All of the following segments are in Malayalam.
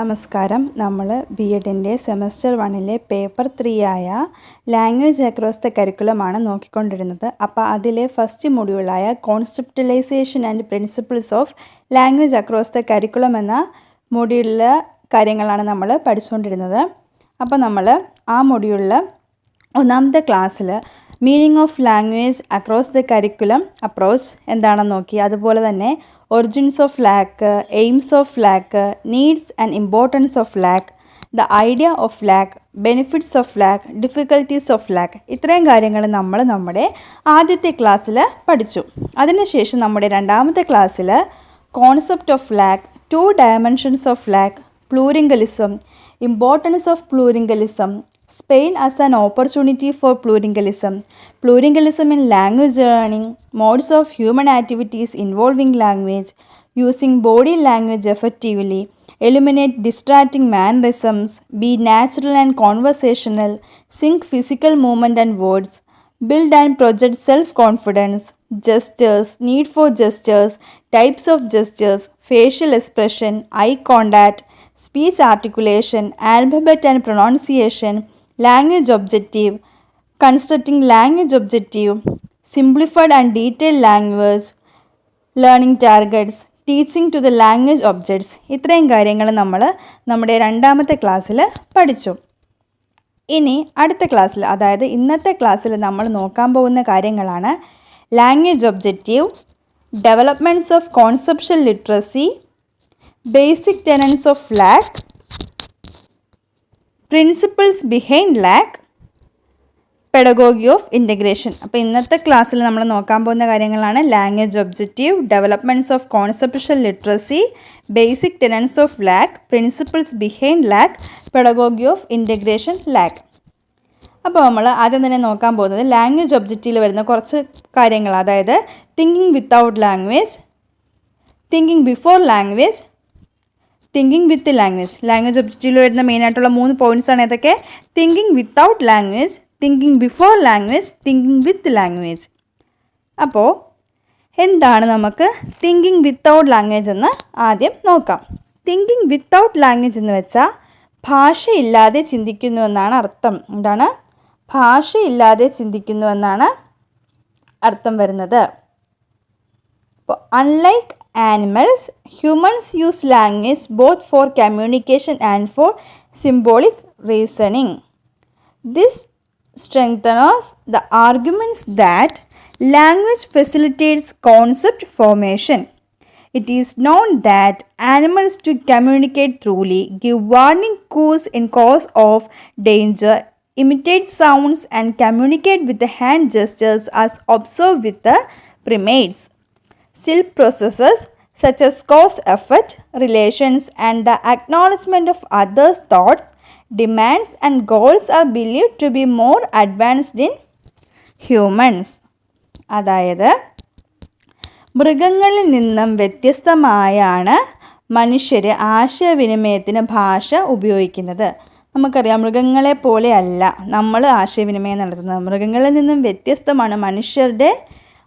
നമസ്കാരം. നമ്മൾ B.Edൻ്റെ സെമസ്റ്റർ 1 പേപ്പർ 3 ആയ ലാംഗ്വേജ് അക്രോസ് ദ കരിക്കുലമാണ് നോക്കിക്കൊണ്ടിരുന്നത്. അപ്പോൾ അതിലെ ഫസ്റ്റ് മൊഡ്യൂളായ conceptualization and principles of language across the curriculum എന്ന മൊഡ്യൂളിലെ കാര്യങ്ങളാണ് നമ്മൾ പഠിച്ചുകൊണ്ടിരുന്നത്. അപ്പോൾ നമ്മൾ ആ മൊഡ്യൂളിൽ ഒന്നാമത്തെ ക്ലാസ്സിൽ meaning of language across the curriculum approach എന്താണെന്ന് നോക്കി. അതുപോലെ തന്നെ origins of LAC, aims of LAC, needs and importance of LAC, the idea of LAC, benefits of LAC, difficulties of LAC. ഇത്രയും കാര്യങ്ങൾ നമ്മൾ നമ്മുടെ ആദ്യത്തെ ക്ലാസ്സിൽ പഠിച്ചു. അതിനുശേഷം നമ്മുടെ രണ്ടാമത്തെ ക്ലാസ്സിൽ concept of LAC, 2 dimensions of LAC, plurilingualism, importance of plurilingualism, Spain as an opportunity for plurilingualism, plurilingualism in language learning, modes of human activities involving language, using body language effectively, eliminate distracting mannerisms, be natural and conversational, sync physical movement and words, build and project self-confidence, gestures, need for gestures, types of gestures, facial expression, eye contact, speech articulation, alphabet and pronunciation, language objective, constructing language objective, simplified and detailed language, learning targets, teaching to the language objects. ഇത്രയും കാര്യങ്ങൾ നമ്മൾ നമ്മുടെ രണ്ടാമത്തെ ക്ലാസ്സിൽ പഠിച്ചു. ഇനി അടുത്ത ക്ലാസ്സിൽ, അതായത് ഇന്നത്തെ ക്ലാസ്സിൽ നമ്മൾ നോക്കാൻ പോകുന്ന കാര്യങ്ങളാണ് language objective, developments of conceptual literacy, basic ടെനൻസ് of LAC, principles behind LAC, pedagogy of integration. അപ്പോൾ ഇന്നത്തെ ക്ലാസ്സിൽ നമ്മൾ നോക്കാൻ പോകുന്ന കാര്യങ്ങളാണ് language objective, developments of conceptual literacy, basic ടെനൻസ് of LAC, principles behind LAC, pedagogy of integration LAC. അപ്പോൾ നമ്മൾ ആദ്യം തന്നെ നോക്കാൻ പോകുന്നത് ലാംഗ്വേജ് ഒബ്ജക്റ്റീവിൽ വരുന്ന കുറച്ച് കാര്യങ്ങൾ, അതായത് thinking without language, thinking before language, thinking with language. Language ഒബ്ജക്റ്റീവിൽ വരുന്ന മെയിനായിട്ടുള്ള 3 പോയിൻറ്റ്സാണ് ഏതൊക്കെ? Thinking without language, thinking before language, thinking with language. അപ്പോൾ എന്താണ് നമുക്ക് തിങ്കിങ് വിത്തൗട്ട് ലാംഗ്വേജ് എന്ന് ആദ്യം നോക്കാം. തിങ്കിങ് വിത്തൗട്ട് ലാംഗ്വേജ് എന്ന് വെച്ചാൽ ഭാഷയില്ലാതെ ചിന്തിക്കുന്നു എന്നാണ് അർത്ഥം. എന്താണ്? ഭാഷയില്ലാതെ ചിന്തിക്കുന്നു എന്നാണ് അർത്ഥം വരുന്നത്. അപ്പോൾ unlike animals, humans use language both for communication and for symbolic reasoning. This strengthens the arguments that language facilitates concept formation. It is known that animals to communicate truly give warning cues in case of danger, imitate sounds and communicate with the hand gestures as observed with the primates. Still processes such as cause effect relations and the acknowledgement of others' thoughts, demands and goals are believed to be more advanced in humans. അതായത് മൃഗങ്ങളിൽ നിന്നും വ്യത്യസ്തമായാണ് മനുഷ്യർ ആശയവിനിമയത്തിന് ഭാഷ ഉപയോഗിക്കുന്നത്. നമുക്കറിയാം, മൃഗങ്ങളെ പോലെയല്ല നമ്മൾ ആശയവിനിമയം നടത്തുന്നത്. മൃഗങ്ങളിൽ നിന്നും വ്യത്യസ്തമാണ് മനുഷ്യരുടെ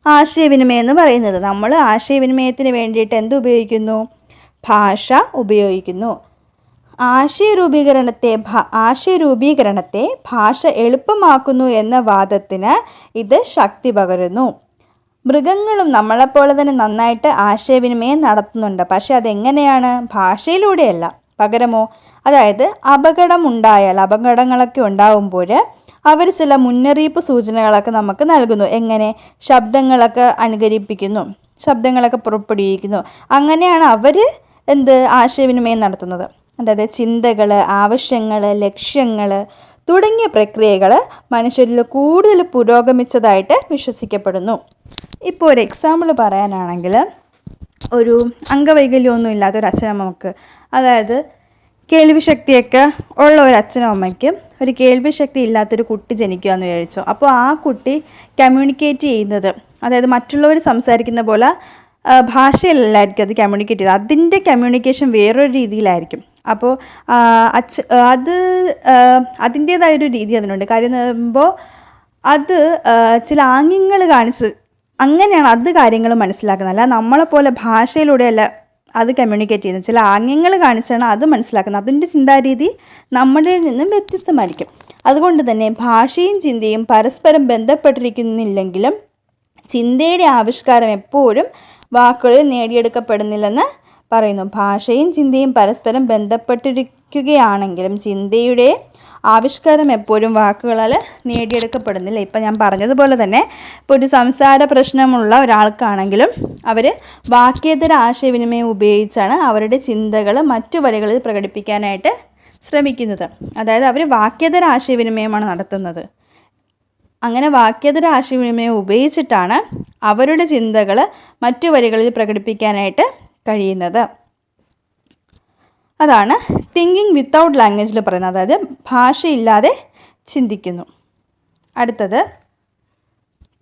ആശയവിനിമയം എന്ന് പറയുന്നത്. നമ്മൾ ആശയവിനിമയത്തിന് വേണ്ടിയിട്ട് എന്ത് ഉപയോഗിക്കുന്നു? ഭാഷ ഉപയോഗിക്കുന്നു. ആശയരൂപീകരണത്തെ ഭാഷ എളുപ്പമാക്കുന്നു എന്ന വാദത്തിന് ഇത് ശക്തി പകരുന്നു. മൃഗങ്ങളും നമ്മളെപ്പോലെ തന്നെ നന്നായിട്ട് ആശയവിനിമയം നടത്തുന്നുണ്ട്. പക്ഷെ അതെങ്ങനെയാണ്? ഭാഷയിലൂടെയല്ല. പകരമോ? അതായത് അപകടങ്ങളൊക്കെ ഉണ്ടാകുമ്പോൾ അവർ ചില മുന്നറിയിപ്പ് സൂചനകളൊക്കെ നമുക്ക് നൽകുന്നു. എങ്ങനെ? ശബ്ദങ്ങളൊക്കെ അനുകരിപ്പിക്കുന്നു, ശബ്ദങ്ങളൊക്കെ പുറപ്പെടുവിക്കുന്നു. അങ്ങനെയാണ് അവർ ആശയവിനിമയം നടത്തുന്നത്. അതായത് ചിന്തകൾ, ആവശ്യങ്ങൾ, ലക്ഷ്യങ്ങൾ തുടങ്ങിയ പ്രക്രിയകൾ മനുഷ്യരിൽ കൂടുതൽ പുരോഗമിച്ചതായിട്ട് വിശ്വസിക്കപ്പെടുന്നു. ഇപ്പോൾ ഒരു എക്സാമ്പിൾ പറയാനാണെങ്കിൽ, ഒരു അംഗവൈകല്യമൊന്നും ഇല്ലാത്തൊരു അച്ഛനമ്മക്ക്, അതായത് കേൾവിശക്തിയൊക്കെ ഉള്ള ഒരു അച്ഛനും അമ്മയ്ക്കും ഒരു കേൾവിശക്തി ഇല്ലാത്തൊരു കുട്ടി ജനിക്കുകയെന്ന് വിചാരിച്ചോ. അപ്പോൾ ആ കുട്ടി കമ്മ്യൂണിക്കേറ്റ് ചെയ്യുന്നത്, അതായത് മറ്റുള്ളവർ സംസാരിക്കുന്ന പോലെ ഭാഷയിലായിരിക്കും അത് കമ്മ്യൂണിക്കേറ്റ് ചെയ്തത്. അതിൻ്റെ കമ്മ്യൂണിക്കേഷൻ വേറൊരു രീതിയിലായിരിക്കും. അപ്പോൾ അതിൻ്റേതായൊരു രീതി അതിനുണ്ട്. കാര്യം എന്ന് പറയുമ്പോൾ അത് ചില ആംഗ്യങ്ങൾ കാണിച്ച് അങ്ങനെയാണ് അത് കാര്യങ്ങൾ മനസ്സിലാക്കുന്നത്. അല്ല നമ്മളെപ്പോലെ ഭാഷയിലൂടെയല്ല അത് കമ്മ്യൂണിക്കേറ്റ് ചെയ്യുന്നത്. ചില ആംഗ്യങ്ങൾ കാണിച്ചാണ് അത് മനസ്സിലാക്കുന്നത്. അതിൻ്റെ ചിന്താരീതി നമ്മളിൽ നിന്നും വ്യത്യസ്തമായിരിക്കും. അതുകൊണ്ട് തന്നെ ഭാഷയും ചിന്തയും പരസ്പരം ബന്ധപ്പെട്ടിരിക്കുന്നില്ലെങ്കിലും ചിന്തയുടെ ആവിഷ്കാരം എപ്പോഴും വാക്കുകളിൽ നേടിയെടുക്കപ്പെടുന്നില്ലെന്ന് പറയുന്നു. ഭാഷയും ചിന്തയും പരസ്പരം ബന്ധപ്പെട്ടിരിക്കുകയാണെങ്കിലും ചിന്തയുടെ ആവിഷ്കാരം എപ്പോഴും വാക്കുകളാൽ നേടിയെടുക്കപ്പെടുന്നില്ല. ഇപ്പം ഞാൻ പറഞ്ഞതുപോലെ തന്നെ ഇപ്പോൾ ഒരു സംസാര പ്രശ്നമുള്ള ഒരാൾക്കാണെങ്കിലും അവർ വാക്യേതര ആശയവിനിമയം ഉപയോഗിച്ചാണ് അവരുടെ ചിന്തകൾ മറ്റു വഴികളിൽ പ്രകടിപ്പിക്കാനായിട്ട് ശ്രമിക്കുന്നത്. അതായത് അവർ വാക്യേതര ആശയവിനിമയമാണ് നടത്തുന്നത്. അങ്ങനെ വാക്യേതര ആശയവിനിമയം ഉപയോഗിച്ചിട്ടാണ് അവരുടെ ചിന്തകൾ മറ്റു വഴികളിൽ പ്രകടിപ്പിക്കാനായിട്ട് കഴിയുന്നത്. അതാണ് തിങ്കിങ് വിത്തൗട്ട് ലാംഗ്വേജിൽ പറയുന്നത്. അതായത് ഭാഷയില്ലാതെ ചിന്തിക്കുന്നു. അടുത്തത്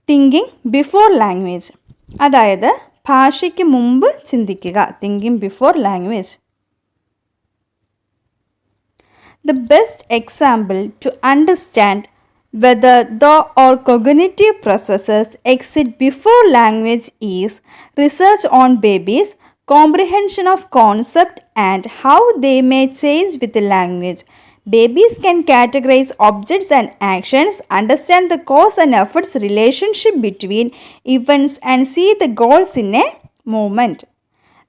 തിങ്കിങ് ബിഫോർ ലാംഗ്വേജ്, അതായത് ഭാഷയ്ക്ക് മുമ്പ് ചിന്തിക്കുക. Thinking before language. The best example to understand whether thought or cognitive processes exist before language is research on babies, comprehension of concept and how they may change with the language. Babies can categorize objects and actions, understand the cause and effects relationship between events and see the goals in a movement.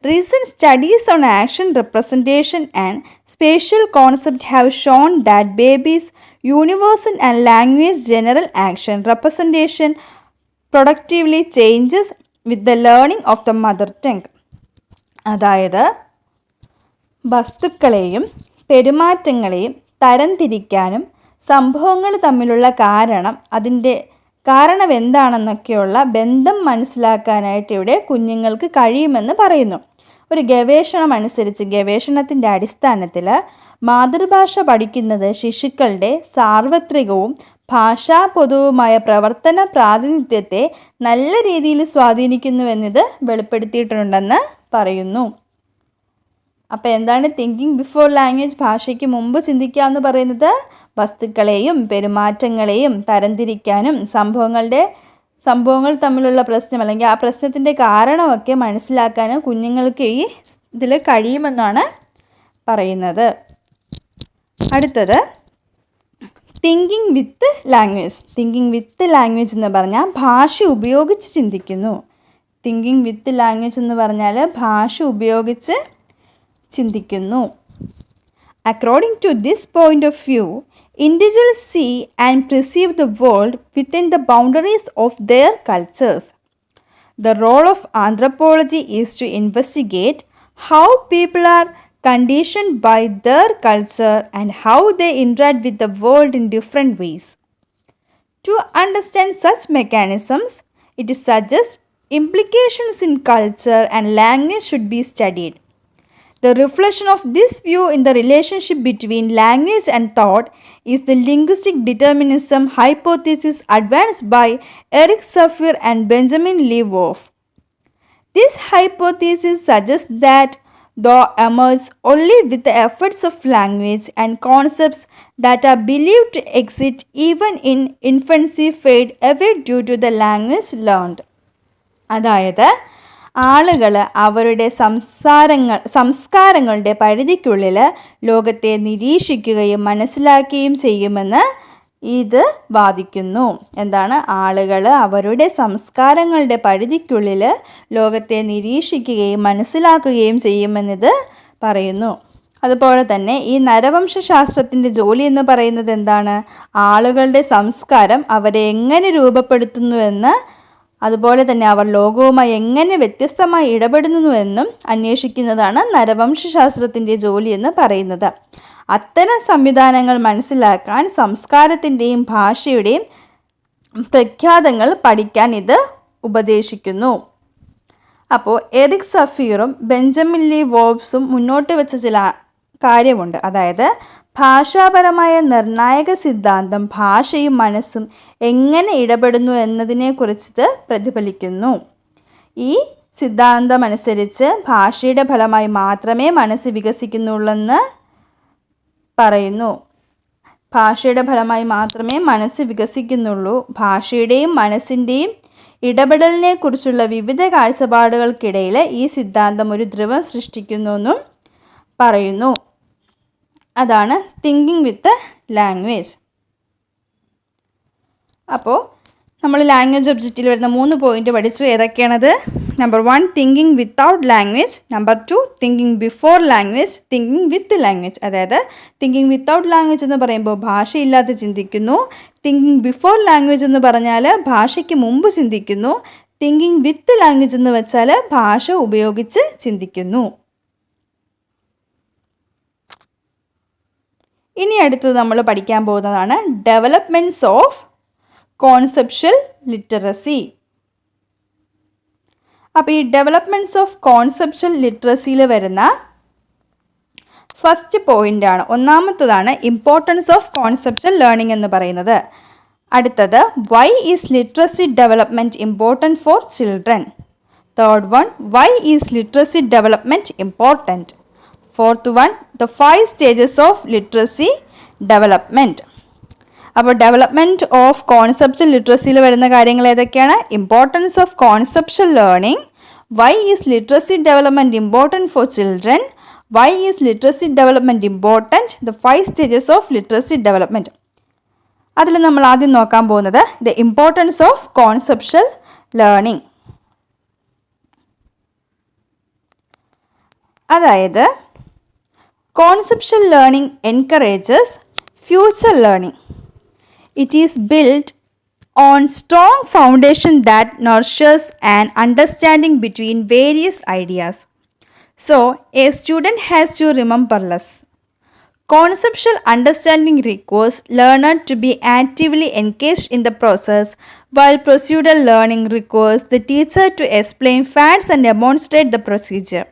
Recent studies on action representation and spatial concept have shown that babies' universal and language general action representation productively changes with the learning of the mother tongue. അതായത് വസ്തുക്കളെയും പെരുമാറ്റങ്ങളെയും തരംതിരിക്കാനും സംഭവങ്ങൾ തമ്മിലുള്ള അതിൻ്റെ കാരണം എന്താണെന്നൊക്കെയുള്ള ബന്ധം മനസ്സിലാക്കാനായിട്ട് ഇവിടെ കുഞ്ഞുങ്ങൾക്ക് കഴിയുമെന്ന് പറയുന്നു. ഒരു ഗവേഷണത്തിൻ്റെ അടിസ്ഥാനത്തിൽ മാതൃഭാഷ പഠിക്കുന്നത് ശിശുക്കളുടെ സാർവത്രികവും ഭാഷാപൊതുവുമായ പ്രവർത്തന പ്രാതിനിധ്യത്തെ നല്ല രീതിയിൽ സ്വാധീനിക്കുന്നുവെന്നത് വെളിപ്പെടുത്തിയിട്ടുണ്ടെന്ന് പറയുന്നു. അപ്പോൾ എന്താണ് തിങ്കിങ് ബിഫോർ ലാംഗ്വേജ്? ഭാഷയ്ക്ക് മുമ്പ് ചിന്തിക്കുക എന്ന് പറയുന്നത് വസ്തുക്കളെയും പെരുമാറ്റങ്ങളെയും തരംതിരിക്കാനും സംഭവങ്ങൾ തമ്മിലുള്ള പ്രശ്നം അല്ലെങ്കിൽ ആ പ്രശ്നത്തിൻ്റെ കാരണമൊക്കെ മനസ്സിലാക്കാനും കുഞ്ഞുങ്ങൾക്ക് ഈ ഇതിൽ കഴിയുമെന്നാണ് പറയുന്നത്. അടുത്തത് thinking with language. Thinking with language എന്ന് പറഞ്ഞാൽ ഭാഷ ഉപയോഗിച്ച് ചിന്തിക്കുന്നു. തിങ്കിങ് വിത്ത് ലാംഗ്വേജ് എന്ന് പറഞ്ഞാൽ ഭാഷ ഉപയോഗിച്ച് ചിന്തിക്കുന്നു. According to this point of view, individuals see and perceive the world within the boundaries of their cultures. The role of anthropology is to investigate how people are conditioned by their culture and how they interact with the world in different ways. To understand such mechanisms, it suggests implications in culture and language should be studied. The reflection of this view in the relationship between language and thought is the linguistic determinism hypothesis advanced by Eric Safier and Benjamin Lee Wolf. This hypothesis suggests that thought emerges only with the efforts of language, and concepts that are believed to exist even in infancy fade away due to the language learned. അതായത് ആളുകൾ അവരുടെ സംസ്കാരങ്ങളുടെ പരിധിക്കുള്ളിൽ ലോകത്തെ നിരീക്ഷിക്കുകയും മനസ്സിലാക്കുകയും ചെയ്യുമെന്ന് ഇത് വാദിക്കുന്നു. എന്താണ്? ആളുകൾ അവരുടെ സംസ്കാരങ്ങളുടെ പരിധിക്കുള്ളിൽ ലോകത്തെ നിരീക്ഷിക്കുകയും മനസ്സിലാക്കുകയും ചെയ്യുമെന്നിത് പറയുന്നു. അതുപോലെ തന്നെ ഈ നരവംശാസ്ത്രത്തിൻ്റെ ജോലി എന്ന് പറയുന്നത് എന്താണ്? ആളുകളുടെ സംസ്കാരം അവരെ എങ്ങനെ രൂപപ്പെടുത്തുന്നുവെന്ന്, അതുപോലെ തന്നെ അവർ ലോകവുമായി എങ്ങനെ വ്യത്യസ്തമായി ഇടപെടുന്നുവെന്നും അന്വേഷിക്കുന്നതാണ് നരവംശാസ്ത്രത്തിൻ്റെ ജോലി എന്ന് പറയുന്നത്. അത്തരം സംവിധാനങ്ങൾ മനസ്സിലാക്കാൻ സംസ്കാരത്തിൻ്റെയും ഭാഷയുടെയും പ്രഖ്യാതങ്ങൾ പഠിക്കാൻ ഇത് ഉപദേശിക്കുന്നു. അപ്പോൾ എറിക് സഫീറും ബെഞ്ചമിൻ ലീ വോൾഫ്സും മുന്നോട്ട് വെച്ച ചില കാര്യമുണ്ട്. അതായത് ഭാഷാപരമായ നിർണായക സിദ്ധാന്തം ഭാഷയും മനസ്സും എങ്ങനെ ഇടപെടുന്നു എന്നതിനെക്കുറിച്ച് പ്രതിഫലിക്കുന്നു. ഈ സിദ്ധാന്തമനുസരിച്ച് ഭാഷയുടെ ഫലമായി മാത്രമേ മനസ്സ് വികസിക്കുന്നുള്ളെന്ന് പറയുന്നു. ഭാഷയുടെ ഫലമായി മാത്രമേ മനസ്സ് വികസിക്കുന്നുള്ളൂ. ഭാഷയുടെയും മനസ്സിൻ്റെയും ഇടപെടലിനെക്കുറിച്ചുള്ള വിവിധ കാഴ്ചപ്പാടുകൾക്കിടയിൽ ഈ സിദ്ധാന്തം ഒരു ധ്രുവം സൃഷ്ടിക്കുന്നുവെന്നും പറയുന്നു. അതാണ് തിങ്കിങ് വിത്ത് ലാംഗ്വേജ്. അപ്പോൾ നമ്മൾ ലാംഗ്വേജ് ഒബ്ജക്റ്റിൽ വരുന്ന 3 പോയിന്റ് പഠിച്ചു. ഏതൊക്കെയാണത്? Number 1 thinking without language, number 2 thinking before language, thinking with language. അതായത് തിങ്കിങ് വിത്തൗട്ട് ലാംഗ്വേജ് എന്ന് പറയുമ്പോൾ ഭാഷയില്ലാതെ ചിന്തിക്കുന്നു. തിങ്കിങ് ബിഫോർ ലാംഗ്വേജ് എന്ന് പറഞ്ഞാൽ ഭാഷയ്ക്ക് മുമ്പ് ചിന്തിക്കുന്നു. തിങ്കിങ് വിത്ത് ലാംഗ്വേജ് എന്ന് വെച്ചാൽ ഭാഷ ഉപയോഗിച്ച് ചിന്തിക്കുന്നു. ഇനി അടുത്തത് നമ്മൾ പഠിക്കാൻ പോകുന്നതാണ് ഡെവലപ്മെൻറ്റ്സ് ഓഫ് കോൺസെപ്ച്വൽ ലിറ്ററസി. അപ്പോൾ ഈ ഡെവലപ്മെൻറ്റ്സ് ഓഫ് കോൺസെപ്ച്വൽ ലിറ്ററസിയിൽ വരുന്ന ഫസ്റ്റ് പോയിൻ്റാണ്, ഒന്നാമത്തതാണ് ഇമ്പോർട്ടൻസ് ഓഫ് കോൺസെപ്ച്വൽ ലേണിംഗ് എന്ന് പറയുന്നത്. അടുത്തത് why is literacy development important for children. Third one why is literacy development important. Fourth one the 5 stages of literacy development. അപ്പോൾ ഡെവലപ്മെൻറ്റ് ഓഫ് കോൺസെപ്ച്വൽ ലിറ്ററസിയിൽ വരുന്ന കാര്യങ്ങൾ ഏതൊക്കെയാണ്? Importance of conceptual learning, why is literacy development important for children, why is literacy development important, the 5 stages of literacy development. അതിൽ നമ്മൾ ആദ്യം നോക്കാൻ പോകുന്നത് the importance of conceptual learning. അതായത് conceptual learning encourages future learning. It is built on strong foundation that nurtures an understanding between various ideas. So, a student has to remember less. Conceptual understanding requires learner to be actively engaged in the process, while procedural learning requires the teacher to explain facts and demonstrate the procedure.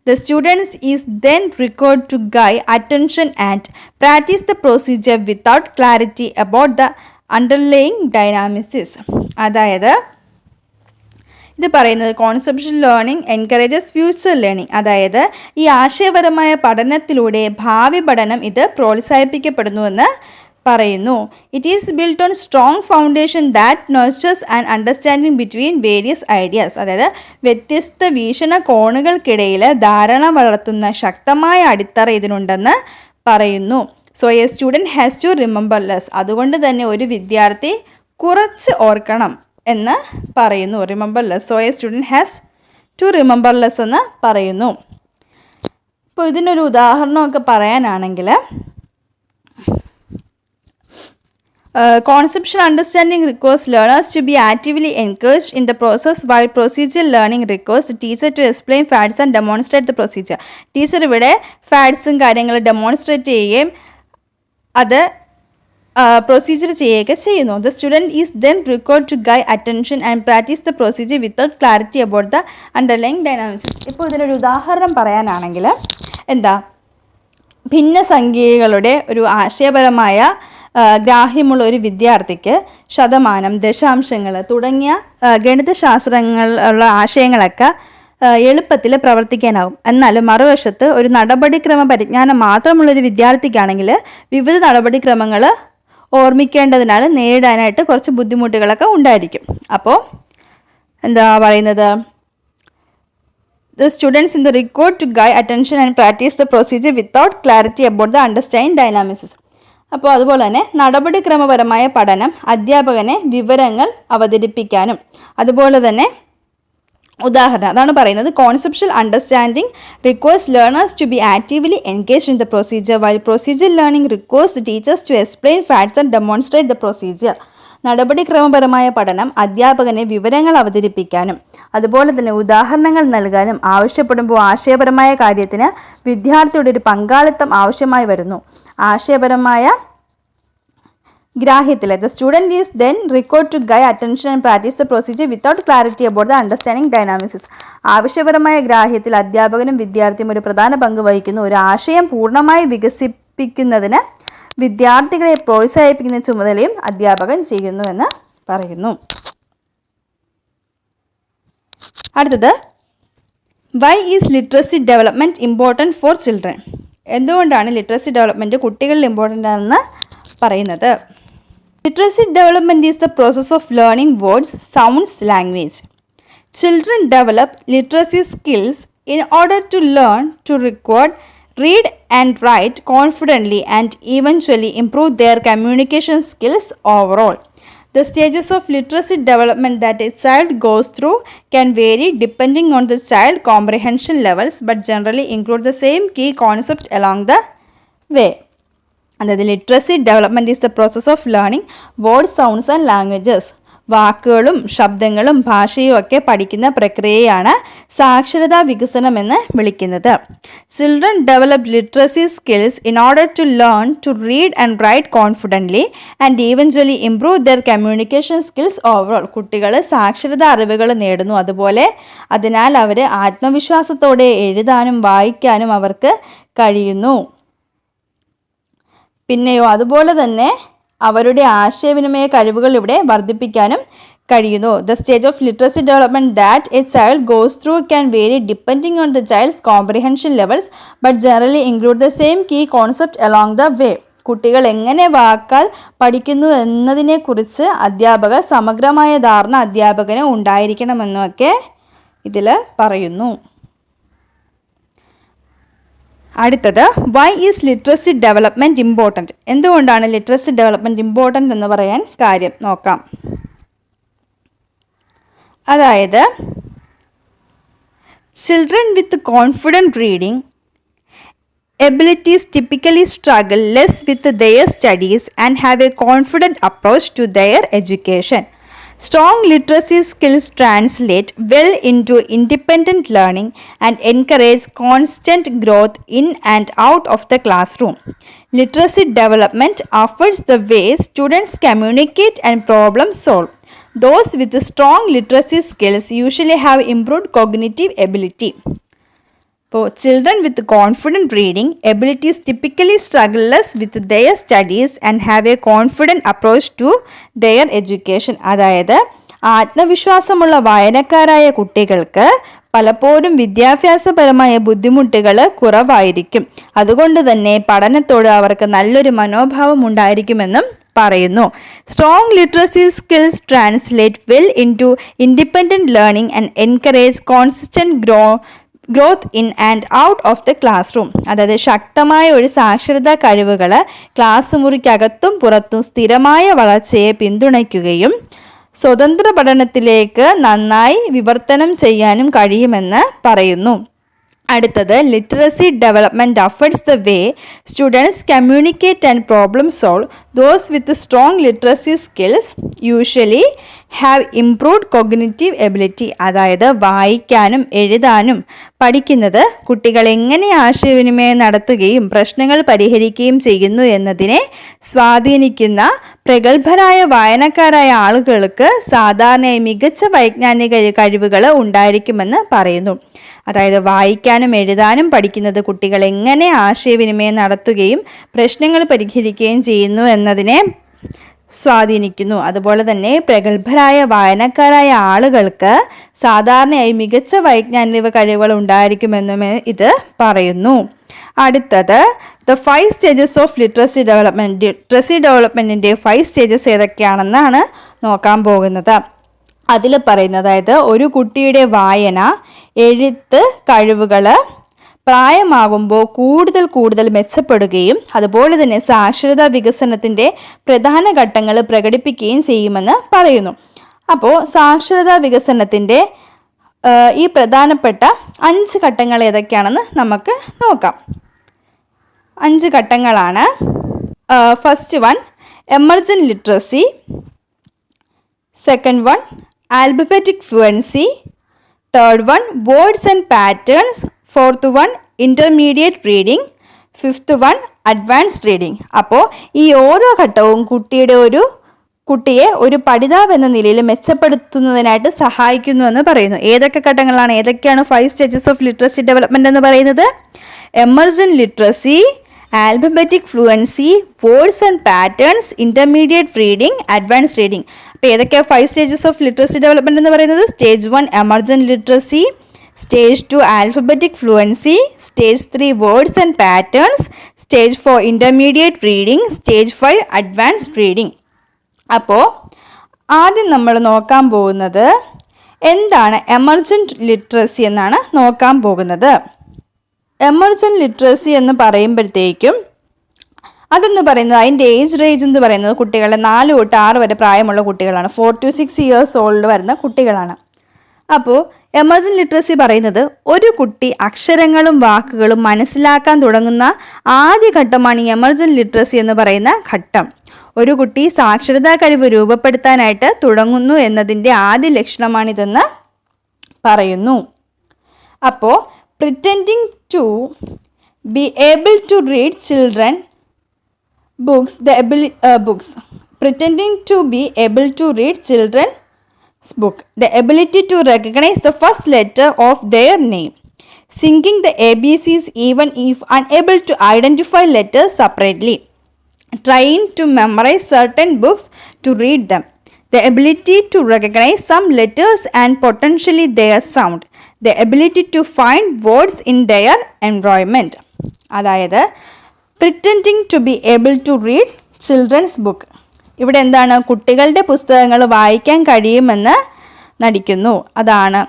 The student is then required to guide attention and practice the procedure without clarity about the underlying dynamics. അതായത് ഇത് പറയുന്നത് conceptual learning encourages future learning. അതായത് ഈ ആശയപരമായ പഠനത്തിലൂടെ ഭാവി പഠനം ഇത് പ്രോത്സാഹിപ്പിക്കപ്പെടുന്നുവെന്ന് പറയുന്നു. It is built on strong foundation that nurtures and understanding between various ideas. അതായത് വ്യത്യസ്ത വീക്ഷണകോണുകൾക്കിടയിൽ ധാരണ വളർത്തുന്ന ശക്തമായ അടിത്തറ ഇതിനുണ്ടെന്ന് പറയുന്നു. So a student has to remember less. അതുകൊണ്ട് തന്നെ ഒരു വിദ്യാർത്ഥി കുറച്ച് ഓർക്കണം എന്ന് പറയുന്നു. Remember less. So a student has to remember less എന്ന് പറയുന്നു. ഇപ്പോൾ ഇതിനൊരു ഉദാഹരണമൊക്കെ പറയാനാണെങ്കിൽ conceptual understanding requires learners to be actively engaged in the process, while procedural learning requires the teacher to explain facts and demonstrate the procedure. Teacher ഇവിടെ ഫാക്ട്സും കാര്യങ്ങളും ഡെമോൺസ്ട്രേറ്റ് ചെയ്യുകയും അത് പ്രൊസീജിയർ ചെയ്യുകയൊക്കെ ചെയ്യുന്നു. The student is then required to guide attention and practice the procedure without clarity about the underlying dynamics. ഇപ്പോൾ ഇതിനൊരു ഉദാഹരണം പറയാനാണെങ്കിൽ എന്താ, ഭിന്നസംഖ്യകളുടെ ഒരു ആശയപരമായ ഗ്രാഹ്യമുള്ള ഒരു വിദ്യാർത്ഥിക്ക് ശതമാനം, ദശാംശങ്ങൾ തുടങ്ങിയ ഗണിതശാസ്ത്രങ്ങളുള്ള ആശയങ്ങളൊക്കെ എളുപ്പത്തിൽ പ്രവർത്തിക്കാനാവും. എന്നാൽ മറുവശത്ത് ഒരു നടപടിക്രമ പരിജ്ഞാനം മാത്രമുള്ളൊരു വിദ്യാർത്ഥിക്കാണെങ്കിൽ വിവിധ നടപടിക്രമങ്ങൾ ഓർമ്മിക്കേണ്ടതിനാൽ നേരിടാനായിട്ട് കുറച്ച് ബുദ്ധിമുട്ടുകളൊക്കെ ഉണ്ടായിരിക്കും. അപ്പോൾ എന്താ പറയുന്നത്, the students in the record to guide attention and practice the procedure without clarity about the understanding dynamics. അപ്പോൾ അതുപോലെ തന്നെ നടപടിക്രമപരമായ പഠനം അധ്യാപകനെ വിവരങ്ങൾ അവതരിപ്പിക്കാനും, അതുപോലെ തന്നെ ഉദാഹരണം അതാണ് പറയുന്നത് conceptual understanding requires learners to be actively engaged in the procedure, while procedure learning requires teachers to explain facts and demonstrate the procedure. നടപടിക്രമപരമായ പഠനം അധ്യാപകനെ വിവരങ്ങൾ അവതരിപ്പിക്കാനും അതുപോലെ തന്നെ ഉദാഹരണങ്ങൾ നൽകാനും ആവശ്യപ്പെടുമ്പോൾ ആശയപരമായ കാര്യത്തിന് വിദ്യാർത്ഥിയുടെ ഒരു പങ്കാളിത്തം ആവശ്യമായി വരുന്നു. ആശയപരമായ ഗ്രാഹ്യത്തിൽ the student is then required to guide attention and practice the procedure without clarity about the understanding dynamics. ആവശ്യപരമായ ഗ്രാഹ്യത്തിൽ അധ്യാപകനും വിദ്യാർത്ഥിയും ഒരു പ്രധാന പങ്ക് വഹിക്കുന്നു. ഒരു ആശയം പൂർണ്ണമായി വികസിപ്പിക്കുന്നതിന് വിദ്യാർത്ഥികളെ പ്രോത്സാഹിപ്പിക്കുന്ന ചുമതലയും അധ്യാപകൻ ചെയ്യുന്നുവെന്ന് പറയുന്നു. അടുത്തത് why is literacy development important for children. എന്തുകൊണ്ടാണ് ലിറ്ററസി ഡെവലപ്മെൻറ്റ് കുട്ടികളിൽ ഇമ്പോർട്ടൻ്റ് ആണെന്ന് പറയുന്നത്? Literacy development is the process of learning words, sounds, language. Children develop literacy skills in order to learn to record, read and write confidently and eventually improve their communication skills overall. The stages of literacy development that a child goes through can vary depending on the child comprehension levels but generally include the same key concept along the way. അതായത് literacy development is the process of learning word sounds and languages. വാക്കുകളും ശബ്ദങ്ങളും ഭാഷയും ഒക്കെ പഠിക്കുന്ന പ്രക്രിയയാണ് സാക്ഷരതാ വികസനം എന്ന് വിളിക്കുന്നത്. Children develop literacy skills in order to learn to read and write confidently and eventually improve their communication skills overall. കുട്ടികൾ സാക്ഷരതാ അറിവുകൾ നേടുന്നു, അതുപോലെ അതിനാൽ അവർ ആത്മവിശ്വാസത്തോടെ എഴുതാനും വായിക്കാനും അവർക്ക് കഴിയുന്നു. പിന്നെയോ അതുപോലെ തന്നെ അവരുടെ ആശയവിനിമയ കഴിവുകൾ ഇവിടെ വർദ്ധിപ്പിക്കാനും കഴിയുന്നു. The stage of literacy development that a child goes through can vary depending on the child's comprehension levels but generally include the same key concept along the way. കുട്ടികൾ എങ്ങനെ വാക്കാൽ പഠിക്കുന്നു എന്നതിനെക്കുറിച്ച് അധ്യാപകർ സമഗ്രമായ ധാരണ അധ്യാപകന് ഉണ്ടായിരിക്കണമെന്നൊക്കെ ഇതിൽ പറയുന്നു. അടുത്തത് why is literacy development important. എന്തുകൊണ്ടാണ് ലിറ്ററസി ഡെവലപ്മെൻറ്റ് ഇമ്പോർട്ടൻ്റ് എന്ന് പറയാൻ കാര്യം നോക്കാം. അതായത് children with confident reading abilities typically struggle less with their studies and have a confident approach to their education. Strong literacy skills translate well into independent learning and encourage constant growth in and out of the classroom. Literacy development offers the way students communicate and problem solve. Those with strong literacy skills usually have improved cognitive ability. For children with confident reading abilities typically struggle less with their studies and have a confident approach to their education. അതായത് ആത്മവിശ്വാസമുള്ള വായനക്കാരായ കുട്ടികൾക്ക് പലപ്പോഴും വിദ്യാഭ്യാസപരമായ ബുദ്ധിമുട്ടുകൾ കുറവായിരിക്കും. അതുകൊണ്ട് തന്നെ പഠനത്തോട് അവർക്ക് നല്ലൊരു മനോഭാവം ഉണ്ടായിരിക്കുമെന്നും പറയുന്നു. Strong literacy skills translate well into independent learning and encourage constant growth in and out of the classroom. അതായത് ശക്തമായ ഒരു സാക്ഷരതാ കഴിവുകൾ ക്ലാസ് മുറിക്കകത്തും പുറത്തും സ്ഥിരമായ വളർച്ചയെ പിന്തുണയ്ക്കുകയും സ്വതന്ത്ര പഠനത്തിലേക്ക് നന്നായി വിവർത്തനം ചെയ്യാനും കഴിയുമെന്ന് പറയുന്നു. അടുത്തത് literacy development affects the way students communicate and problem solve. Those with strong literacy skills usually have improved cognitive ability. അതായത് വായിക്കാനും എഴുതാനും പഠിക്കുന്നത് കുട്ടികൾ എങ്ങനെ ആശയവിനിമയം നടത്തുകയും പ്രശ്നങ്ങൾ പരിഹരിക്കുകയും ചെയ്യുന്നു എന്നതിനെ സ്വാധീനിക്കുന്ന പ്രഗത്ഭരായ വായനക്കാരായ ആളുകൾക്ക് സാധാരണയായി മികച്ച വൈജ്ഞാനിക കഴിവുകൾ ഉണ്ടായിരിക്കുമെന്ന് പറയുന്നു. അതായത് വായിക്കാനും എഴുതാനും പഠിക്കുന്നത് കുട്ടികൾ എങ്ങനെ ആശയവിനിമയം നടത്തുകയും പ്രശ്നങ്ങൾ പരിഹരിക്കുകയും ചെയ്യുന്നു എന്നതിനെ സ്വാധീനിക്കുന്നു. അതുപോലെ തന്നെ പ്രഗത്ഭരായ വായനക്കാരായ ആളുകൾക്ക് സാധാരണയായി മികച്ച വൈജ്ഞാനിക കഴിവുകൾ ഉണ്ടായിരിക്കുമെന്നും ഇത് പറയുന്നു. അടുത്തത് the 5 stages of literacy development. Literacy ഡെവലപ്മെൻറ്റിൻ്റെ 5 സ്റ്റേജസ് ഏതൊക്കെയാണെന്നാണ് നോക്കാൻ പോകുന്നത്. അതിൽ പറയുന്നത് അതായത് ഒരു കുട്ടിയുടെ വായന എഴുത്ത് കഴിവുകൾ പ്രായമാകുമ്പോൾ കൂടുതൽ മെച്ചപ്പെടുകയും അതുപോലെ തന്നെ സാക്ഷരതാ വികസനത്തിൻ്റെ പ്രധാന ഘട്ടങ്ങൾ പ്രകടിപ്പിക്കുകയും ചെയ്യുമെന്ന് പറയുന്നു. അപ്പോൾ സാക്ഷരതാ വികസനത്തിൻ്റെ ഈ പ്രധാനപ്പെട്ട 5 ഘട്ടങ്ങൾ ഏതൊക്കെയാണെന്ന് നമുക്ക് നോക്കാം. 5 ഘട്ടങ്ങളാണ്. First one emergent literacy, second one alphabetic fluency, third one words and patterns, fourth one intermediate reading, fifth one advanced reading. അപ്പോൾ ഈ ഓരോ ഘട്ടവും കുട്ടിയെ ഒരു പഠിതാവ് എന്ന നിലയിൽ മെച്ചപ്പെടുത്തുന്നതിനായിട്ട് സഹായിക്കുന്നു പറയുന്നു. ഏതൊക്കെ ഘട്ടങ്ങളാണ്, ഏതൊക്കെയാണ് 5 സ്റ്റേജസ് ഓഫ് ലിറ്ററസി ഡെവലപ്മെൻറ്റ് എന്ന് പറയുന്നത്? Emergent literacy, alphabetic fluency, words and patterns, intermediate reading, advanced reading. അപ്പോൾ ഏതൊക്കെയാണ് 5 സ്റ്റേജസ് ഓഫ് ലിറ്ററസി ഡെവലപ്മെൻറ്റ് എന്ന് പറയുന്നത്? Stage 1 emergent literacy, stage 2 alphabetic fluency, stage 3 words and patterns, stage 4 intermediate reading, stage 5 advanced reading. അപ്പോൾ ആദ്യം നമ്മൾ നോക്കാൻ പോകുന്നത് എന്താണ് എമർജൻറ്റ് ലിറ്ററസി എന്നാണ് നോക്കാൻ പോകുന്നത്. എമർജൻറ്റ് ലിറ്ററസി എന്ന് പറയുമ്പോഴത്തേക്കും അതെന്ന് പറയുന്നത് അതിൻ്റെ ഏജ് റേഞ്ച് എന്ന് പറയുന്നത് കുട്ടികളുടെ 4 തൊട്ട് 6 വരെ പ്രായമുള്ള കുട്ടികളാണ്. 4 to 6 years ഓൾഡ് വരുന്ന കുട്ടികളാണ്. അപ്പോൾ എമർജൻറ്റ് ലിറ്ററസി പറയുന്നത് ഒരു കുട്ടി അക്ഷരങ്ങളും വാക്കുകളും മനസ്സിലാക്കാൻ തുടങ്ങുന്ന ആദ്യ ഘട്ടമാണ് ഈ എമർജൻറ്റ് ലിറ്ററസി എന്ന് പറയുന്ന ഘട്ടം. ഒരു കുട്ടി സാക്ഷരതാ കഴിവ് രൂപപ്പെടുത്താനായിട്ട് തുടങ്ങുന്നു എന്നതിൻ്റെ ആദ്യ ലക്ഷണമാണിതെന്ന് പറയുന്നു. അപ്പോൾ pretending to be able to read children pretending to be able to read children's book, the ability to recognize the first letter of their name, singing the ABCs even if unable to identify letters separately, trying to memorize certain books to read them, the ability to recognize some letters and potentially their sound, the ability to find words in their environment. അതായത് പ്രിറ്റൻഡിങ് ടു ബി ഏബിൾ ടു റീഡ് ചിൽഡ്രൻസ് ബുക്ക്. ഇവിടെ എന്താണ്? കുട്ടികളുടെ പുസ്തകങ്ങൾ വായിക്കാൻ കഴിയുമെന്ന് നടിക്കുന്നു. അതാണ്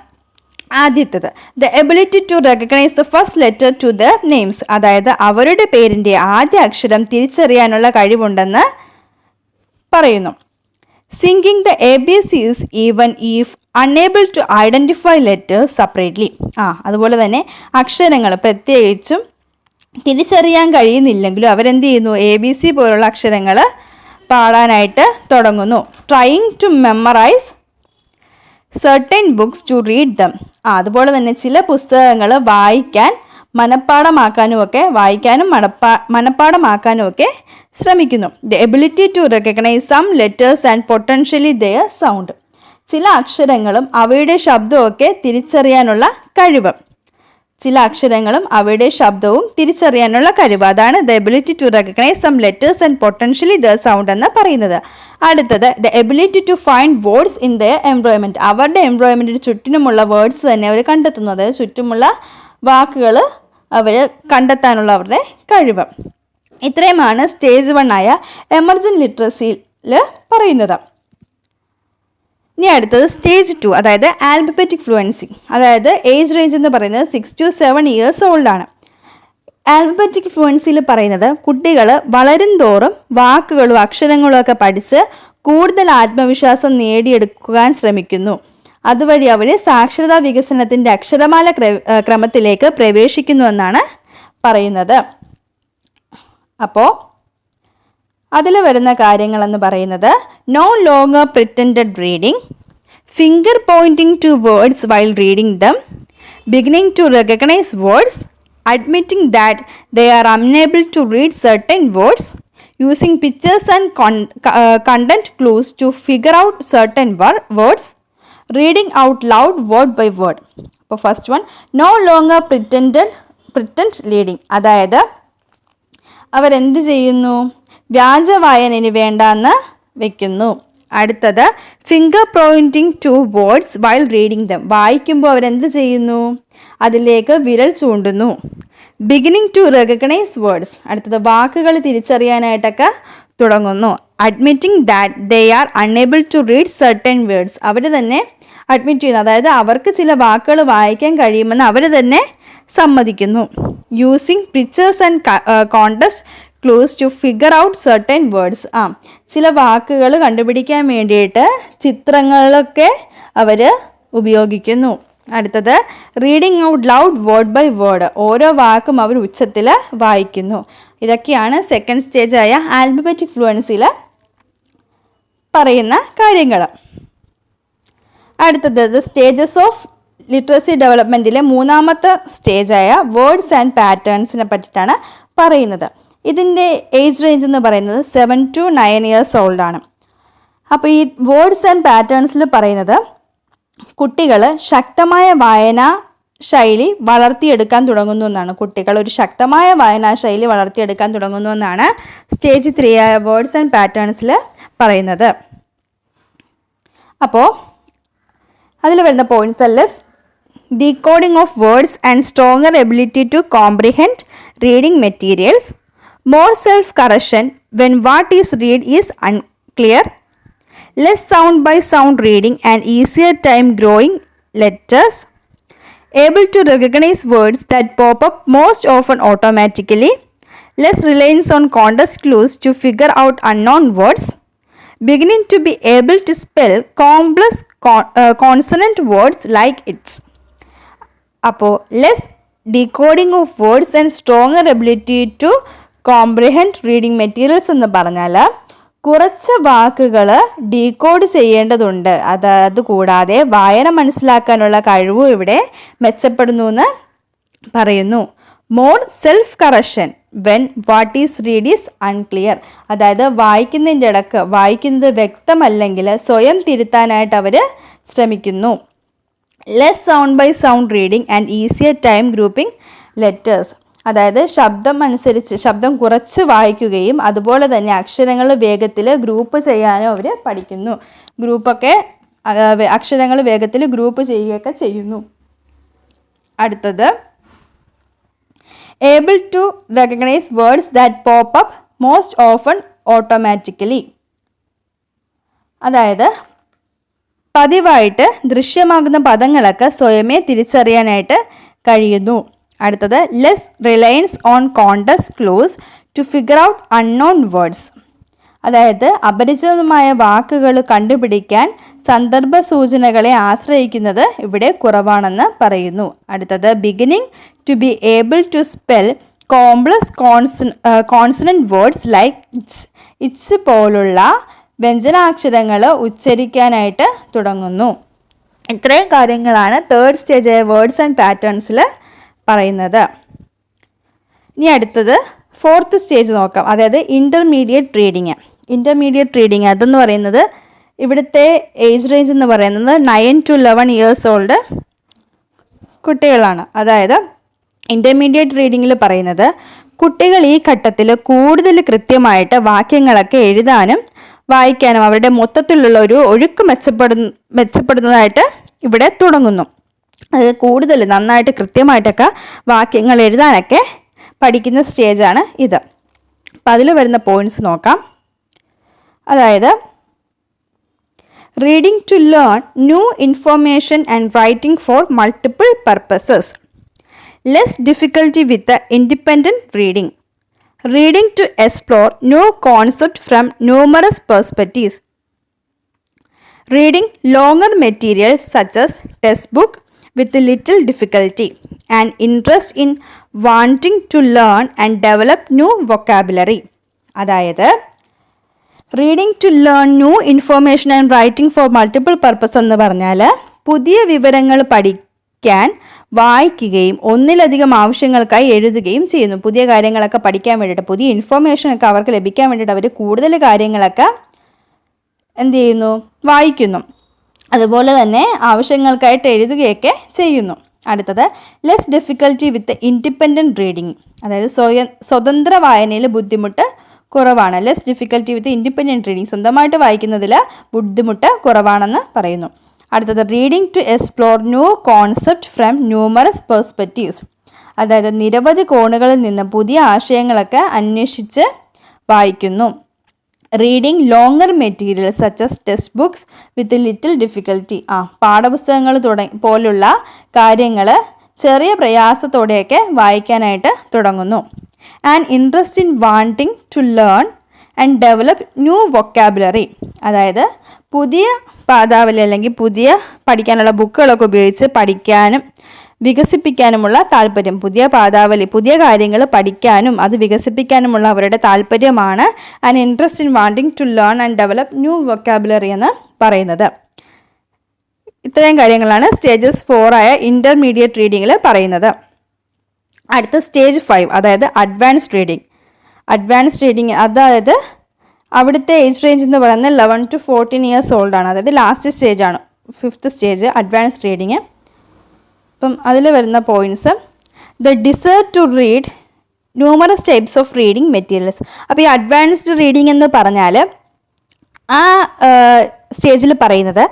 ആദ്യത്തേത്. The ability to recognise the first letter to the names, അതായത് അവരുടെ പേരിൻ്റെ ആദ്യ അക്ഷരം തിരിച്ചറിയാനുള്ള കഴിവുണ്ടെന്ന് പറയുന്നു. Singing the ABCs even if unable to identify letters separately. അതുപോലെ തന്നെ അക്ഷരങ്ങൾ പ്രത്യേകിച്ചും തിരിച്ചറിയാൻ കഴിയുന്നില്ലെങ്കിലും അവരെന്ത് ചെയ്യുന്നു? ABC പോലുള്ള അക്ഷരങ്ങൾ പാടാനായിട്ട് തുടങ്ങുന്നു. Trying to memorise certain books to read them. അതുപോലെ തന്നെ ചില പുസ്തകങ്ങൾ വായിക്കാനും മനപ്പാടമാക്കാനും ശ്രമിക്കുന്നു. The ability to recognise some letters and potentially their sound. ചില അക്ഷരങ്ങളും അവയുടെ ശബ്ദവും തിരിച്ചറിയാനുള്ള കഴിവ്. അതാണ് the ability to recognise some letters and potentially the sound എന്ന് പറയുന്നത്. അടുത്തത് the ability to find words in the environment. അവരുടെ എൻവയോൺമെൻറ്റിന് ചുറ്റിനുമുള്ള വേർഡ്സ് തന്നെ അവർ കണ്ടെത്തുന്നു. അതായത് ചുറ്റുമുള്ള വാക്കുകൾ അവർ കണ്ടെത്താനുള്ള അവരുടെ കഴിവ്. ഇത്രയുമാണ് സ്റ്റേജ് 1 ആയ എമർജൻറ്റ് ലിറ്ററസിയിൽ പറയുന്നത്. ഇനി അടുത്തത് സ്റ്റേജ് 2, അതായത് ആൽഫബറ്റിക് ഫ്ലുവൻസി. അതായത് ഏജ് റേഞ്ച് എന്ന് പറയുന്നത് 6 to 7 years ഓൾഡാണ്. ആൽഫബറ്റിക് ഫ്ലുവൻസിയിൽ പറയുന്നത് കുട്ടികൾ വളരും തോറും വാക്കുകളും അക്ഷരങ്ങളും ഒക്കെ പഠിച്ച് കൂടുതൽ ആത്മവിശ്വാസം നേടിയെടുക്കാൻ ശ്രമിക്കുന്നു. അതുവഴി അവർ സാക്ഷരതാ വികസനത്തിൻ്റെ അക്ഷരമാല ക്രമത്തിലേക്ക് പ്രവേശിക്കുന്നു എന്നാണ് പറയുന്നത്. അപ്പോൾ അതിൽ വരുന്ന കാര്യങ്ങളെന്ന് പറയുന്നത് no longer pretended reading, finger pointing to words while reading them, beginning to recognise words, admitting that they are unable to read certain words, using pictures and content clues to figure out certain words, reading out loud word by word. അപ്പോൾ first one, no longer pretend reading. അതായത് അവരെന്ത് ചെയ്യുന്നു? വ്യാജ വായനന് വേണ്ടെന്ന് വെക്കുന്നു. അടുത്തത് finger pointing to words while reading them. വായിക്കുമ്പോൾ അവരെന്ത് ചെയ്യുന്നു? അതിലേക്ക് വിരൽ ചൂണ്ടുന്നു. Beginning to recognise words. അടുത്തത് വാക്കുകൾ തിരിച്ചറിയാനായിട്ടൊക്കെ തുടങ്ങുന്നു. Admitting that they are unable to read certain words. അവർ തന്നെ അഡ്മിറ്റ് ചെയ്യുന്നു, അതായത് അവർക്ക് ചില വാക്കുകൾ വായിക്കാൻ കഴിയുമെന്ന് അവർ തന്നെ സമ്മതിക്കുന്നു. Using pictures and context clues to figure out certain words. ചില വാക്കുകൾ കണ്ടുപിടിക്കാൻ വേണ്ടിയിട്ട് ചിത്രങ്ങളൊക്കെ അവർ ഉപയോഗിക്കുന്നു. അടുത്തത് reading out loud word by word. ഓരോ വാക്കും അവർ ഉച്ചത്തിൽ വായിക്കുന്നു. ഇതൊക്കെയാണ് സെക്കൻഡ് സ്റ്റേജായ ആൽഫബറ്റിക് ഫ്ലുവൻസിയിൽ പറയുന്ന കാര്യങ്ങൾ. അടുത്തത് സ്റ്റേജസ് ഓഫ് ലിറ്ററസി ഡെവലപ്മെൻറ്റിലെ മൂന്നാമത്തെ സ്റ്റേജായ വേർഡ്സ് ആൻഡ് പാറ്റേൺസിനെ പറ്റിയിട്ടാണ് പറയുന്നത്. ഇതിൻ്റെ ഏജ് റേഞ്ച് എന്ന് പറയുന്നത് 7 to 9 years ഓൾഡാണ്. അപ്പോൾ ഈ വേർഡ്സ് ആൻഡ് പാറ്റേൺസിൽ പറയുന്നത് കുട്ടികൾ ശക്തമായ വായനാ ശൈലി വളർത്തിയെടുക്കാൻ തുടങ്ങുന്നു എന്നാണ്. കുട്ടികൾ ഒരു ശക്തമായ വായനാ ശൈലി വളർത്തിയെടുക്കാൻ തുടങ്ങുന്നു എന്നാണ് സ്റ്റേജ് 3 ആയ വേർഡ്സ് ആൻഡ് പാറ്റേൺസിൽ പറയുന്നത്. അപ്പോൾ അതിൽ വരുന്ന പോയിന്റ്സ് എല്ലാം decoding of words and stronger ability to comprehend reading materials, more self-correction when what is read is unclear, less sound by sound reading and easier time growing letters, able to recognize words that pop up most often automatically, less reliance on context clues to figure out unknown words, beginning to be able to spell complex consonant words like its. അപ്പോൾ less decoding of words and stronger ability to comprehend reading materials എന്ന് പറഞ്ഞാൽ കുറച്ച് വാക്കുകൾ ഡീകോഡ് ചെയ്യേണ്ടതുണ്ട്. അതുകൂടാതെ വായന മനസ്സിലാക്കാനുള്ള കഴിവും ഇവിടെ മെച്ചപ്പെടുന്നു എന്ന് പറയുന്നു. More self correction when what is read is unclear. അതായത് വായിക്കുന്നതിൻ്റെ ഇടക്ക് വായിക്കുന്നത് വ്യക്തമല്ലെങ്കിൽ സ്വയം തിരുത്താനായിട്ട് അവർ ശ്രമിക്കുന്നു. Less sound by sound reading and easier time grouping letters. അതായത് ശബ്ദം കുറച്ച് വായിക്കുകയും അതുപോലെ തന്നെ അക്ഷരങ്ങൾ വേഗത്തിൽ ഗ്രൂപ്പ് ചെയ്യാനും അവർ പഠിക്കുന്നു. അക്ഷരങ്ങൾ വേഗത്തിൽ ഗ്രൂപ്പ് ചെയ്യുകയൊക്കെ ചെയ്യുന്നു. അടുത്തത് able to recognize words that pop up most often automatically. അതായത് പതിവായിട്ട് ദൃശ്യമാകുന്ന പദങ്ങളൊക്കെ സ്വയമേ തിരിച്ചറിയാനായിട്ട് കഴിയുന്നു. അടുത്തത് less reliance on context clues to figure out unknown words. അതായത് അപരിചിതമായ വാക്കുകൾ കണ്ടുപിടിക്കാൻ സന്ദർഭ സൂചനകളെ ആശ്രയിക്കുന്നത് ഇവിടെ കുറവാണെന്ന് പറയുന്നു. അടുത്തത് beginning to be able to spell complex consonant words like its പോലുള്ള വ്യഞ്ജനാക്ഷരങ്ങൾ ഉച്ചരിക്കാനായിട്ട് തുടങ്ങുന്നു. ഇത്രയും കാര്യങ്ങളാണ് തേർഡ് സ്റ്റേജായ വേർഡ്സ് ആൻഡ് പാറ്റേൺസിൽ പറയുന്നത്. ഇനി അടുത്തത് ഫോർത്ത് സ്റ്റേജ് നോക്കാം. അതായത് ഇൻ്റർമീഡിയറ്റ് റീഡിങ് അതെന്ന് പറയുന്നത് ഇവിടുത്തെ ഏജ് റേഞ്ച് എന്ന് പറയുന്നത് 9 to 11 years old കുട്ടികളാണ്. അതായത് ഇൻ്റർമീഡിയറ്റ് റീഡിങ്ങിൽ പറയുന്നത് കുട്ടികൾ ഈ ഘട്ടത്തിൽ കൂടുതൽ കൃത്യമായിട്ട് വാക്യങ്ങളൊക്കെ എഴുതാനും വായിക്കാനും അവരുടെ മൊത്തത്തിലുള്ള ഒരു ഒഴുക്ക് മെച്ചപ്പെടുന്നതായിട്ട് ഇവിടെ തുടങ്ങുന്നു. അത് കൂടുതൽ നന്നായിട്ട് കൃത്യമായിട്ടൊക്കെ വാക്യങ്ങൾ എഴുതാനൊക്കെ പഠിക്കുന്ന സ്റ്റേജാണ് ഇത്. അപ്പം അതിൽ വരുന്ന പോയിൻറ്റ്സ് നോക്കാം. അതായത് reading to learn new information and writing for multiple purposes, less difficulty with independent reading to explore new concept from numerous perspectives, reading longer materials such as text book with little difficulty and interest in wanting to learn and develop new vocabulary. അതായത് reading to learn new information and writing for multiple purpose എന്ന് പറഞ്ഞാൽ പുതിയ വിവരങ്ങൾ പഠിക്കാൻ വായിക്കുകയും ഒന്നിലധികം ആവശ്യങ്ങൾക്കായി എഴുതുകയും ചെയ്യുന്നു. പുതിയ കാര്യങ്ങളൊക്കെ പഠിക്കാൻ വേണ്ടിയിട്ട്, പുതിയ ഇൻഫോർമേഷനൊക്കെ അവർക്ക് ലഭിക്കാൻ വേണ്ടിയിട്ട് അവർ കൂടുതൽ കാര്യങ്ങളൊക്കെ എന്ത് ചെയ്യുന്നു, വായിക്കുന്നു. അതുപോലെ തന്നെ ആവശ്യങ്ങൾക്കായിട്ട് എഴുതുകയൊക്കെ ചെയ്യുന്നു. അടുത്തത് less difficulty with independent reading. അതായത് സ്വതന്ത്ര വായനയിൽ ബുദ്ധിമുട്ട് കുറവാണ്. Less difficulty with independent reading, സ്വന്തമായിട്ട് വായിക്കുന്നതിൽ ബുദ്ധിമുട്ട് കുറവാണെന്ന് പറയുന്നു. അടുത്തത് reading to explore new concept from numerous perspectives. അതായത് നിരവധി കോണുകളിൽ നിന്ന് പുതിയ ആശയങ്ങളൊക്കെ അന്വേഷിച്ച് വായിക്കുന്നു. Reading longer material such as text books with little difficulty. പാഠപുസ്തകങ്ങൾ പോലുള്ള കാര്യങ്ങൾ ചെറിയ പ്രയാസത്തോടെയൊക്കെ വായിക്കാനായിട്ട് തുടങ്ങുന്നു. And interest in wanting to learn and develop new vocabulary. അതായത് പുതിയ പാഠാവലി അല്ലെങ്കിൽ പുതിയ പഠിക്കാനുള്ള ബുക്കുകളൊക്കെ ഉപയോഗിച്ച് പഠിക്കാനും വികസിപ്പിക്കാനുമുള്ള താല്പര്യം, പുതിയ പാഠാവലി, പുതിയ കാര്യങ്ങൾ പഠിക്കാനും അത് വികസിപ്പിക്കാനുമുള്ള അവരുടെ താല്പര്യമാണ് and interest in wanting to learn and develop new vocabulary എന്ന് പറയുന്നത്. ഇത്രയും കാര്യങ്ങളാണ് സ്റ്റേജസ് 4 ആയ ഇൻ്റർമീഡിയറ്റ് റീഡിങ്ങിൽ പറയുന്നത്. അടുത്ത സ്റ്റേജ് 5, അതായത് അഡ്വാൻസ്ഡ് റീഡിങ്. അതായത് അവിടുത്തെ ഏജ് റേഞ്ച് എന്ന് പറയുന്നത് 11 to 14 years old ആണ്. അതായത് ലാസ്റ്റ് സ്റ്റേജാണ്, 5th സ്റ്റേജ് അഡ്വാൻസ്ഡ് റീഡിങ്. അപ്പം അതിൽ വരുന്ന points: the desire to read numerous types of reading materials. അപ്പോൾ ഈ അഡ്വാൻസ്ഡ് റീഡിങ് എന്ന് പറഞ്ഞാൽ ആ സ്റ്റേജിൽ പറയുന്നത്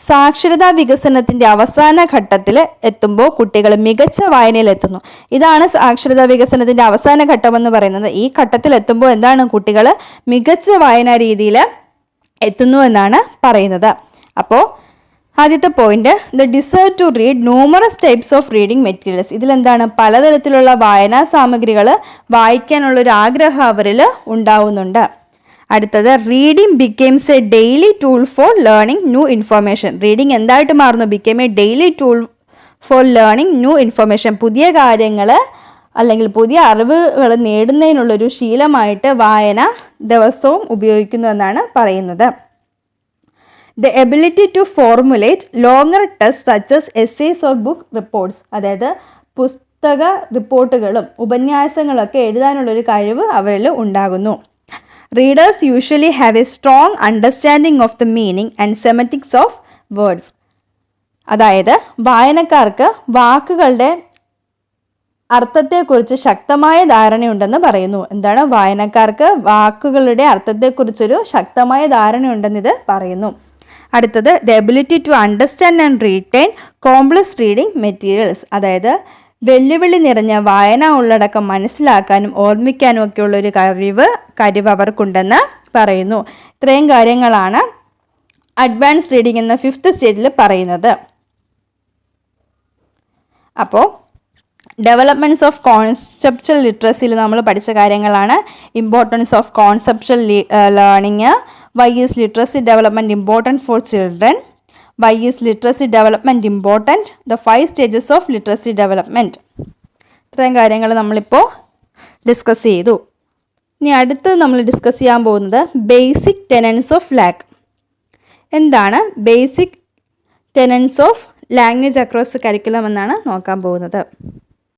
സാക്ഷരതാ വികസനത്തിൻ്റെ അവസാന ഘട്ടത്തിൽ എത്തുമ്പോൾ കുട്ടികൾ മികച്ച വായനയിലെത്തുന്നു. ഇതാണ് സാക്ഷരതാ വികസനത്തിൻ്റെ അവസാന ഘട്ടമെന്ന് പറയുന്നത്. ഈ ഘട്ടത്തിൽ എത്തുമ്പോൾ എന്താണ്, കുട്ടികൾ മികച്ച വായനാ രീതിയിൽ എത്തുന്നു എന്നാണ് പറയുന്നത്. അപ്പോൾ ആദ്യത്തെ point, the desire to read numerous types of reading materials. ഇതിലെന്താണ്, പലതരത്തിലുള്ള വായനാ സാമഗ്രികൾ വായിക്കാനുള്ള ഒരു ആഗ്രഹം അവരിൽ ഉണ്ടാവുന്നുണ്ട്. അടുത്തത്, reading becomes a daily tool for learning new information. Reading എന്തായിട്ട് മാറുന്നു? Became a daily tool for learning new information. പുതിയ കാര്യങ്ങൾ അല്ലെങ്കിൽ പുതിയ അറിവുകൾ നേടുന്നതിനുള്ളൊരു ശീലമായിട്ട് വായന ദിവസവും ഉപയോഗിക്കുന്നു എന്നാണ് പറയുന്നത്. The ability to formulate longer text such as essays or book reports. അതായത് പുസ്തക റിപ്പോർട്ടുകളും ഉപന്യാസങ്ങളൊക്കെ എഴുതാനുള്ളൊരു കഴിവ് അവരിൽ ഉണ്ടാകുന്നു. Readers usually have a strong understanding of the meaning and semantics of words. അതായത് വായനക്കാർക്ക് വാക്കുകളുടെ അർത്ഥത്തെക്കുറിച്ച് ശക്തമായ ധാരണയുണ്ടെന്ന് പറയുന്നു. എന്താണ്? വായനക്കാർക്ക് വാക്കുകളുടെ അർത്ഥത്തെക്കുറിച്ചൊരു ശക്തമായ ധാരണയുണ്ടെന്ന് ഇത് പറയുന്നു. അടുത്തത്, the ability to understand and retain complex reading materials. അതായത് വെല്ലുവിളി നിറഞ്ഞ വായന ഉള്ളടക്കം മനസ്സിലാക്കാനും ഓർമ്മിക്കാനും ഒക്കെയുള്ളൊരു കഴിവ് അവർക്കുണ്ടെന്ന് പറയുന്നു. ഇത്രയും കാര്യങ്ങളാണ് അഡ്വാൻസ് റീഡിംഗ് എന്ന 5th സ്റ്റേജിൽ പറയുന്നത്. അപ്പോൾ ഡെവലപ്മെൻറ്റ്സ് ഓഫ് കോൺസെപ്ച്വൽ ലിറ്ററസിയിൽ നമ്മൾ പഠിച്ച കാര്യങ്ങളാണ്. Importance of conceptual learning, why is literacy development important for children, why is literacy development important, the 5 stages of literacy development. ഇത്രയും കാര്യങ്ങൾ നമ്മളിപ്പോൾ ഡിസ്കസ് ചെയ്തു. ഇനി അടുത്ത് നമ്മൾ ഡിസ്കസ് ചെയ്യാൻ പോകുന്നത് ബേസിക് ടെനൻസ് ഓഫ് ലാക്. എന്താണ് basic ടെനൻസ് of language across curriculum എന്നാണ് നോക്കാൻ പോകുന്നത്.